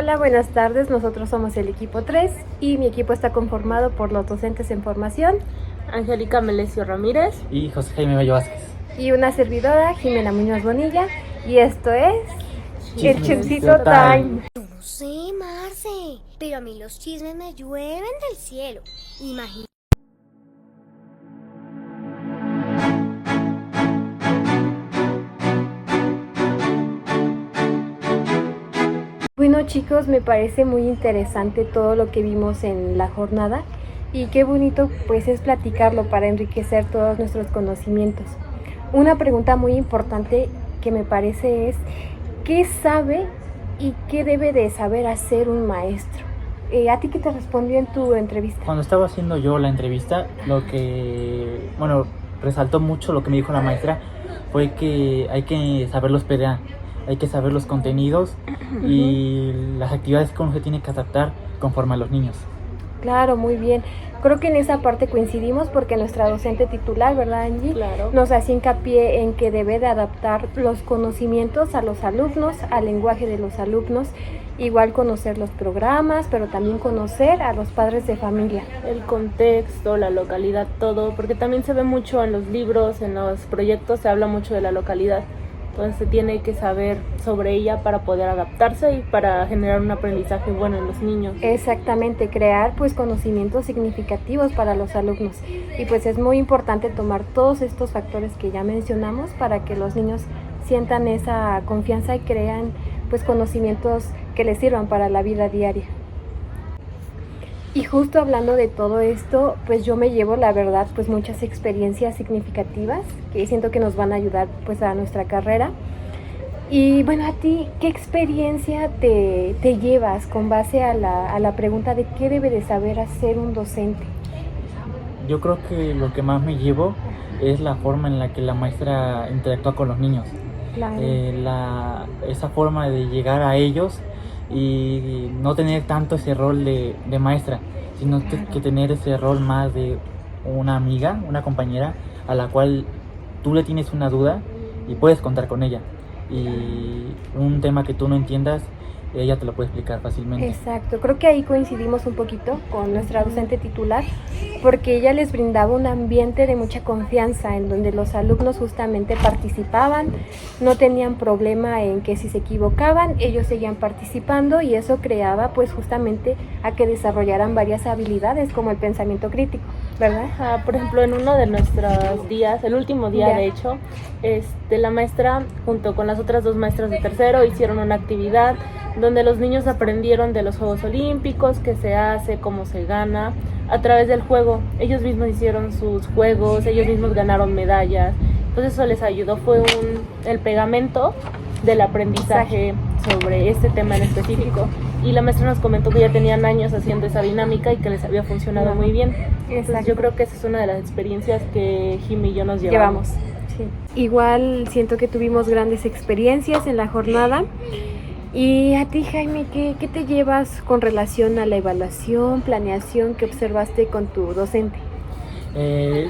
Hola, buenas tardes. Nosotros somos el equipo 3 y mi equipo está conformado por los docentes en formación, Angélica Melesio Ramírez y José Jaime Bello Vázquez. Y una servidora, Jimena Muñoz Bonilla. Y esto es el Chismecito Time. Yo no sé, Marce, pero a mí los chismes me llueven del cielo. Imagínate. Bueno, chicos, me parece muy interesante todo lo que vimos en la jornada y qué bonito pues es platicarlo para enriquecer todos nuestros conocimientos. Una pregunta muy importante que me parece es ¿qué sabe y qué debe de saber hacer un maestro? ¿A ti qué te respondió en tu entrevista? Cuando estaba haciendo yo la entrevista, resaltó mucho lo que me dijo la maestra, fue que hay que saber los PDA, hay que saber los contenidos y las actividades que uno se tiene que adaptar conforme a los niños. Claro, muy bien. Creo que en esa parte coincidimos porque nuestra docente titular, ¿verdad, Angie? Claro. Nos hacía hincapié en que debe de adaptar los conocimientos a los alumnos, al lenguaje de los alumnos, igual conocer los programas, pero también conocer a los padres de familia. El contexto, la localidad, todo, porque también se ve mucho en los libros, en los proyectos, se habla mucho de la localidad. Entonces se tiene que saber sobre ella para poder adaptarse y para generar un aprendizaje bueno en los niños. Exactamente, crear pues conocimientos significativos para los alumnos. Y pues es muy importante tomar todos estos factores que ya mencionamos para que los niños sientan esa confianza y crean pues conocimientos que les sirvan para la vida diaria. Y justo hablando de todo esto, pues yo me llevo, la verdad, pues muchas experiencias significativas que siento que nos van a ayudar pues a nuestra carrera. Y bueno, a ti, ¿qué experiencia te llevas con base a la pregunta de qué debe de saber hacer un docente? Yo creo que lo que más me llevo es la forma en la que la maestra interactúa con los niños. Claro. Esa forma de llegar a ellos y no tener tanto ese rol de maestra, sino que tener ese rol más de una amiga, una compañera a la cual tú le tienes una duda y puedes contar con ella, y un tema que tú no entiendas, ella te lo puede explicar fácilmente. Exacto, creo que ahí coincidimos un poquito con nuestra docente titular, porque ella les brindaba un ambiente de mucha confianza en donde los alumnos justamente participaban, no tenían problema en que si se equivocaban, ellos seguían participando y eso creaba pues justamente a que desarrollaran varias habilidades como el pensamiento crítico, ¿verdad? Por ejemplo, en uno de nuestros días, el último día de hecho, la maestra junto con las otras dos maestras de tercero hicieron una actividad donde los niños aprendieron de los Juegos Olímpicos, qué se hace, cómo se gana, a través del juego. Ellos mismos hicieron sus juegos, ellos mismos ganaron medallas, entonces eso les ayudó, fue el pegamento del aprendizaje sobre este tema en específico. Y la maestra nos comentó que ya tenían años haciendo esa dinámica y que les había funcionado muy bien. Entonces yo creo que esa es una de las experiencias que Jimmy y yo nos llevamos. Sí. Igual siento que tuvimos grandes experiencias en la jornada. Y a ti, Jaime, ¿qué te llevas con relación a la evaluación, planeación que observaste con tu docente?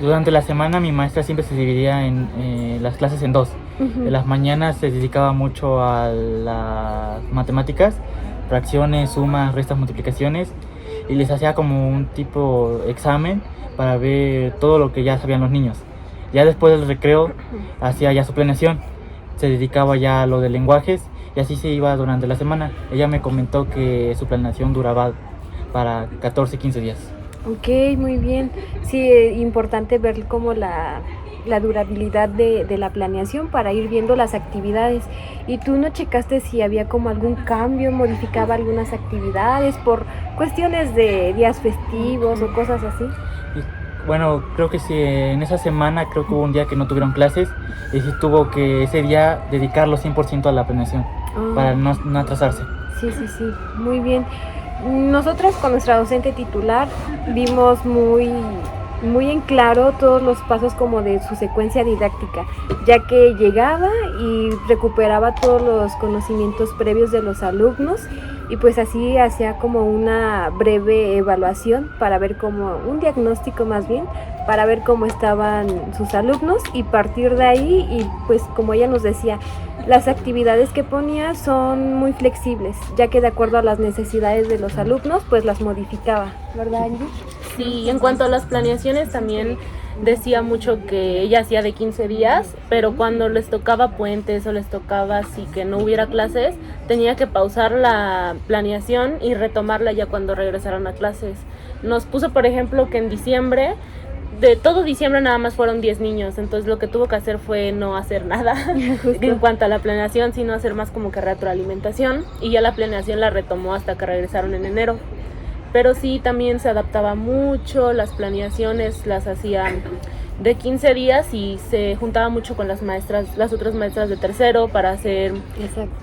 Durante la semana mi maestra siempre se dividía en las clases en dos. En las mañanas se dedicaba mucho a las matemáticas, fracciones, sumas, restas, multiplicaciones, y les hacía como un tipo examen para ver todo lo que ya sabían los niños. Ya después del recreo hacía ya su planeación, se dedicaba ya a lo de lenguajes y así se iba durante la semana. Ella me comentó que su planeación duraba para 14-15 días. Ok, muy bien. Sí, importante ver como la durabilidad de la planeación para ir viendo las actividades. ¿Y tú no checaste si había como algún cambio, modificaba algunas actividades por cuestiones de días festivos o cosas así? Bueno, creo que sí, en esa semana creo que hubo un día que no tuvieron clases y sí tuvo que ese día dedicarlo 100% a la planeación para no atrasarse. Sí, muy bien. Nosotros con nuestra docente titular vimos muy en claro todos los pasos como de su secuencia didáctica, ya que llegaba y recuperaba todos los conocimientos previos de los alumnos y pues así hacía como una breve evaluación para ver como un diagnóstico más bien, para ver cómo estaban sus alumnos y partir de ahí, y pues como ella nos decía, las actividades que ponía son muy flexibles, ya que de acuerdo a las necesidades de los alumnos pues las modificaba, ¿verdad, Angie? Sí, en cuanto a las planeaciones también decía mucho que ella hacía de 15 días, pero cuando les tocaba puentes o les tocaba así que no hubiera clases, tenía que pausar la planeación y retomarla ya cuando regresaran a clases. Nos puso, por ejemplo, que en diciembre, de todo diciembre nada más fueron 10 niños, entonces lo que tuvo que hacer fue no hacer nada en cuanto a la planeación, sino hacer más como que retroalimentación, y ya la planeación la retomó hasta que regresaron en enero. Pero sí, también se adaptaba mucho, las planeaciones las hacían de 15 días y se juntaba mucho con las maestras, las otras maestras de tercero para hacer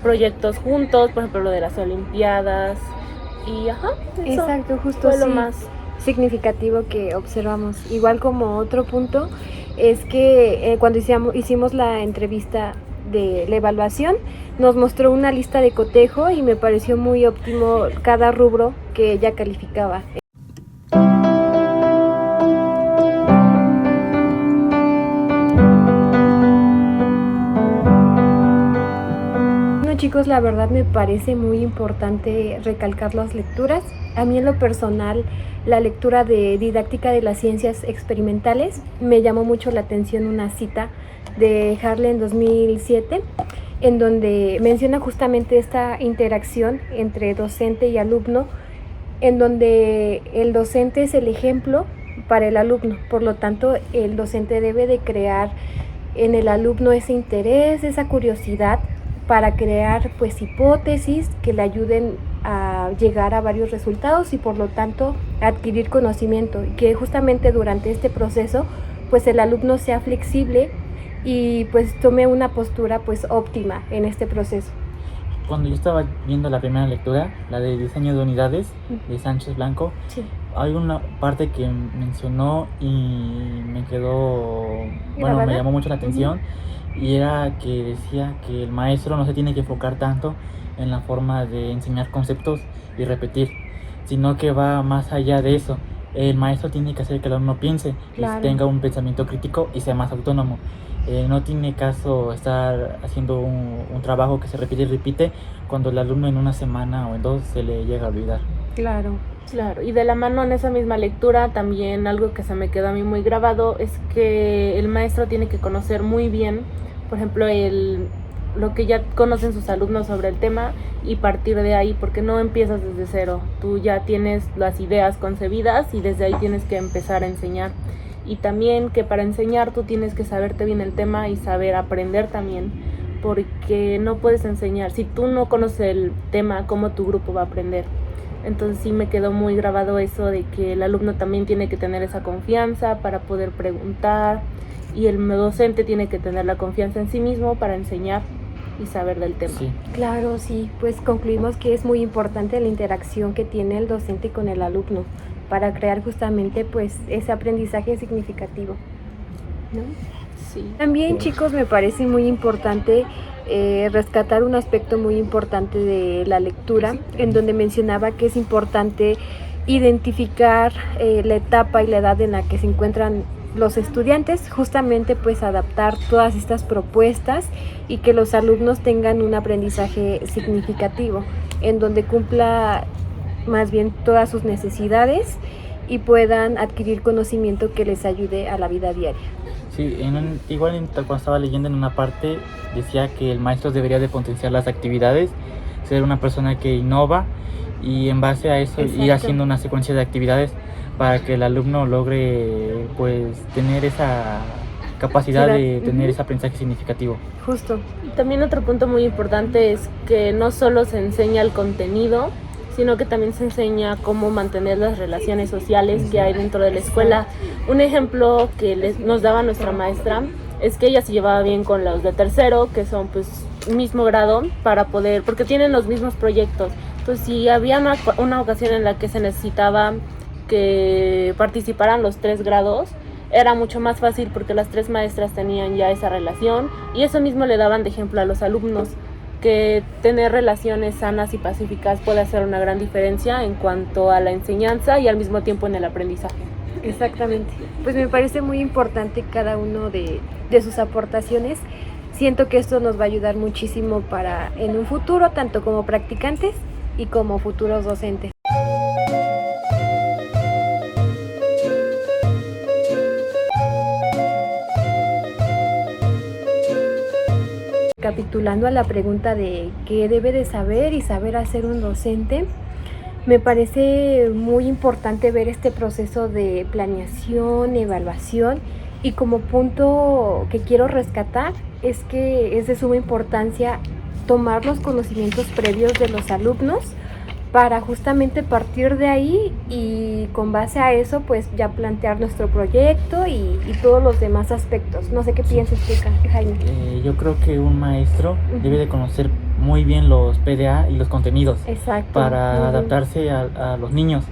proyectos juntos, por ejemplo lo de las olimpiadas y eso justo fue lo sí, más significativo que observamos. Igual como otro punto es que cuando hicimos la entrevista de la evaluación, nos mostró una lista de cotejo y me pareció muy óptimo cada rubro que ella calificaba. Bueno, chicos, la verdad me parece muy importante recalcar las lecturas. A mí en lo personal, la lectura de Didáctica de las Ciencias Experimentales me llamó mucho la atención una cita de Harley en 2007, en donde menciona justamente esta interacción entre docente y alumno, en donde el docente es el ejemplo para el alumno, por lo tanto el docente debe de crear en el alumno ese interés, esa curiosidad para crear pues hipótesis que le ayuden a llegar a varios resultados y por lo tanto adquirir conocimiento, y que justamente durante este proceso pues el alumno sea flexible y pues tome una postura pues óptima en este proceso. Cuando yo estaba viendo la primera lectura, la de diseño de unidades de Sánchez Blanco, sí, hay una parte que mencionó y me quedó, bueno, me llamó mucho la atención, y era que decía que el maestro no se tiene que enfocar tanto en la forma de enseñar conceptos y repetir, sino que va más allá de eso. El maestro tiene que hacer que el alumno piense, claro, y tenga un pensamiento crítico y sea más autónomo. No tiene caso estar haciendo un trabajo que se repite y repite cuando el alumno en una semana o en 2 se le llega a olvidar. Claro. Claro, y de la mano en esa misma lectura también algo que se me quedó a mí muy grabado es que el maestro tiene que conocer muy bien, por ejemplo, lo que ya conocen sus alumnos sobre el tema y partir de ahí, porque no empiezas desde cero, tú ya tienes las ideas concebidas y desde ahí tienes que empezar a enseñar. Y también que para enseñar tú tienes que saberte bien el tema y saber aprender también, porque no puedes enseñar, si tú no conoces el tema, ¿cómo tu grupo va a aprender? Entonces sí me quedó muy grabado eso de que el alumno también tiene que tener esa confianza para poder preguntar, y el docente tiene que tener la confianza en sí mismo para enseñar y saber del tema. Sí. Claro, sí, pues concluimos que es muy importante la interacción que tiene el docente con el alumno para crear justamente pues ese aprendizaje significativo, ¿no? Sí. También, chicos, me parece muy importante rescatar un aspecto muy importante de la lectura, en donde mencionaba que es importante identificar la etapa y la edad en la que se encuentran los estudiantes, justamente pues adaptar todas estas propuestas y que los alumnos tengan un aprendizaje significativo, en donde cumpla más bien todas sus necesidades y puedan adquirir conocimiento que les ayude a la vida diaria. Sí, cuando estaba leyendo en una parte decía que el maestro debería de potenciar las actividades, ser una persona que innova y en base a eso ir haciendo una secuencia de actividades para que el alumno logre pues tener esa capacidad de tener ese aprendizaje significativo. Justo. También otro punto muy importante es que no solo se enseña el contenido, sino que también se enseña cómo mantener las relaciones sociales que hay dentro de la escuela. Un ejemplo que nos daba nuestra maestra es que ella se llevaba bien con los de tercero, que son pues mismo grado, para poder, porque tienen los mismos proyectos. Entonces si había una ocasión en la que se necesitaba que participaran los 3 grados, era mucho más fácil porque las 3 maestras tenían ya esa relación y eso mismo le daban de ejemplo a los alumnos, que tener relaciones sanas y pacíficas puede hacer una gran diferencia en cuanto a la enseñanza y al mismo tiempo en el aprendizaje. Exactamente. Pues me parece muy importante cada uno de sus aportaciones. Siento que esto nos va a ayudar muchísimo para en un futuro, tanto como practicantes y como futuros docentes. Capitulando a la pregunta de qué debe de saber y saber hacer un docente, me parece muy importante ver este proceso de planeación, evaluación, y como punto que quiero rescatar es que es de suma importancia tomar los conocimientos previos de los alumnos para justamente partir de ahí y con base a eso pues ya plantear nuestro proyecto y todos los demás aspectos. No sé qué piensas tú, Jaime. Yo creo que un maestro debe de conocer muy bien los PDA y los contenidos. Exacto. Para adaptarse a los niños.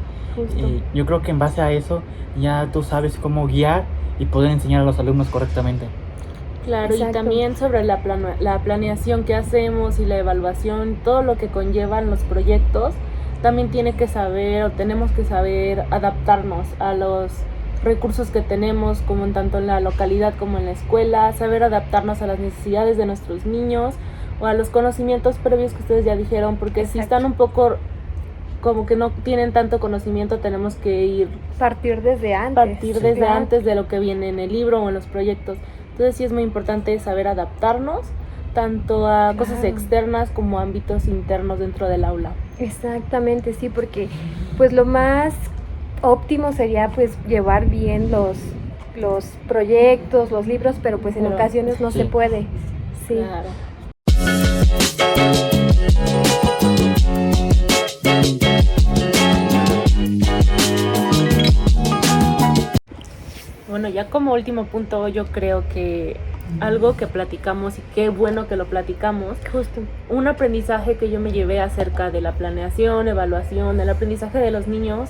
Yo creo que en base a eso ya tú sabes cómo guiar y poder enseñar a los alumnos correctamente. Claro, Exacto. Y también sobre la planeación que hacemos y la evaluación, todo lo que conllevan los proyectos, también tenemos que saber adaptarnos a los recursos que tenemos, como tanto en la localidad como en la escuela, saber adaptarnos a las necesidades de nuestros niños o a los conocimientos previos que ustedes ya dijeron, porque Exacto. si están un poco como que no tienen tanto conocimiento, tenemos que partir desde antes. Claro. Antes de lo que viene en el libro o en los proyectos. Entonces sí es muy importante saber adaptarnos tanto a cosas externas como a ámbitos internos dentro del aula. Exactamente, sí, porque pues lo más óptimo sería pues llevar bien los proyectos, los libros, pero pues en ocasiones no se puede. Sí. Claro. Bueno, ya como último punto, yo creo que algo que platicamos y qué bueno que lo platicamos, Justo. un aprendizaje que yo me llevé acerca de la planeación, evaluación, el aprendizaje de los niños,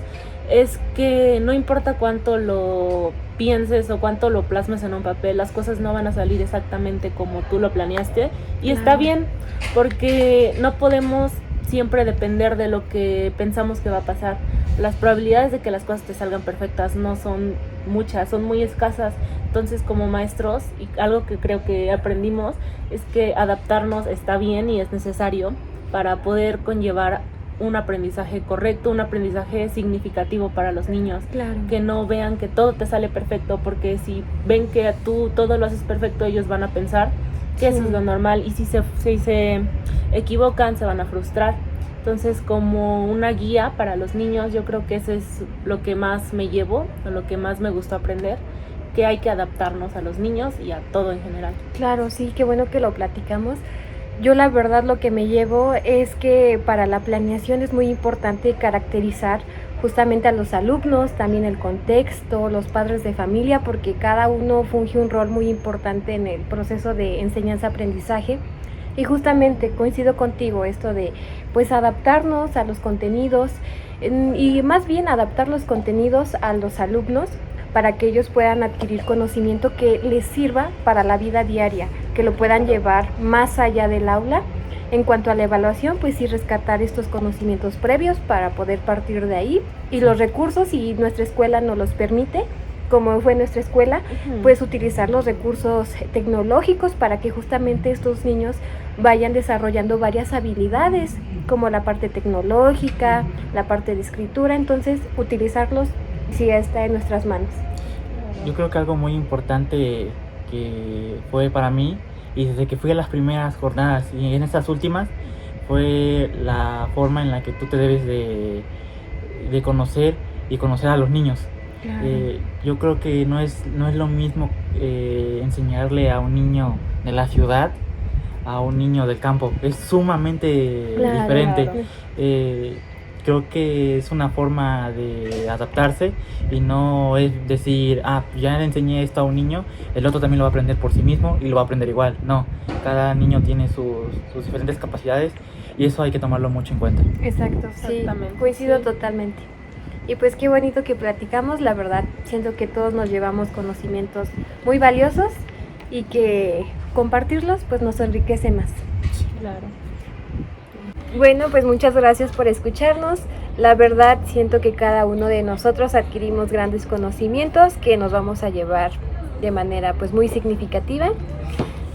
es que no importa cuánto lo pienses o cuánto lo plasmes en un papel, las cosas no van a salir exactamente como tú lo planeaste, y está bien, porque no podemos siempre depender de lo que pensamos que va a pasar. Las probabilidades de que las cosas te salgan perfectas no son muchas, son muy escasas. Entonces, como maestros, y algo que creo que aprendimos es que adaptarnos está bien y es necesario para poder conllevar un aprendizaje correcto, un aprendizaje significativo para los niños. Claro. Que no vean que todo te sale perfecto, porque si ven que tú todo lo haces perfecto, ellos van a pensar que eso es lo normal, y si se equivocan, se van a frustrar. Entonces, como una guía para los niños, yo creo que eso es lo que más me llevo, o lo que más me gustó aprender, que hay que adaptarnos a los niños y a todo en general. Claro, sí, qué bueno que lo platicamos. Yo la verdad lo que me llevo es que para la planeación es muy importante caracterizar justamente a los alumnos, también el contexto, los padres de familia, porque cada uno funge un rol muy importante en el proceso de enseñanza-aprendizaje. Y justamente coincido contigo esto de pues adaptarnos a los contenidos y más bien adaptar los contenidos a los alumnos para que ellos puedan adquirir conocimiento que les sirva para la vida diaria, que lo puedan llevar más allá del aula. En cuanto a la evaluación, pues sí rescatar estos conocimientos previos para poder partir de ahí, y los recursos, si nuestra escuela nos los permite, como fue nuestra escuela, pues utilizar los recursos tecnológicos para que justamente estos niños vayan desarrollando varias habilidades, como la parte tecnológica, la parte de escritura. Entonces, utilizarlos si está en nuestras manos. Yo creo que algo muy importante que fue para mí, y desde que fui a las primeras jornadas y en estas últimas, fue la forma en la que tú te debes de conocer y conocer a los niños. Claro. Yo creo que no es lo mismo enseñarle a un niño de la ciudad a un niño del campo. Es sumamente diferente. Claro. Creo que es una forma de adaptarse y no es decir, ya le enseñé esto a un niño, el otro también lo va a aprender por sí mismo y lo va a aprender igual. No, cada niño tiene sus diferentes capacidades y eso hay que tomarlo mucho en cuenta. Exacto, sí, coincido totalmente. Y pues qué bonito que platicamos, la verdad, siento que todos nos llevamos conocimientos muy valiosos y que compartirlos pues nos enriquece más. Claro. Bueno, pues muchas gracias por escucharnos. La verdad, siento que cada uno de nosotros adquirimos grandes conocimientos que nos vamos a llevar de manera pues muy significativa.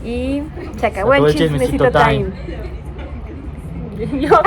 Y se acabó el chismecito time. Yo-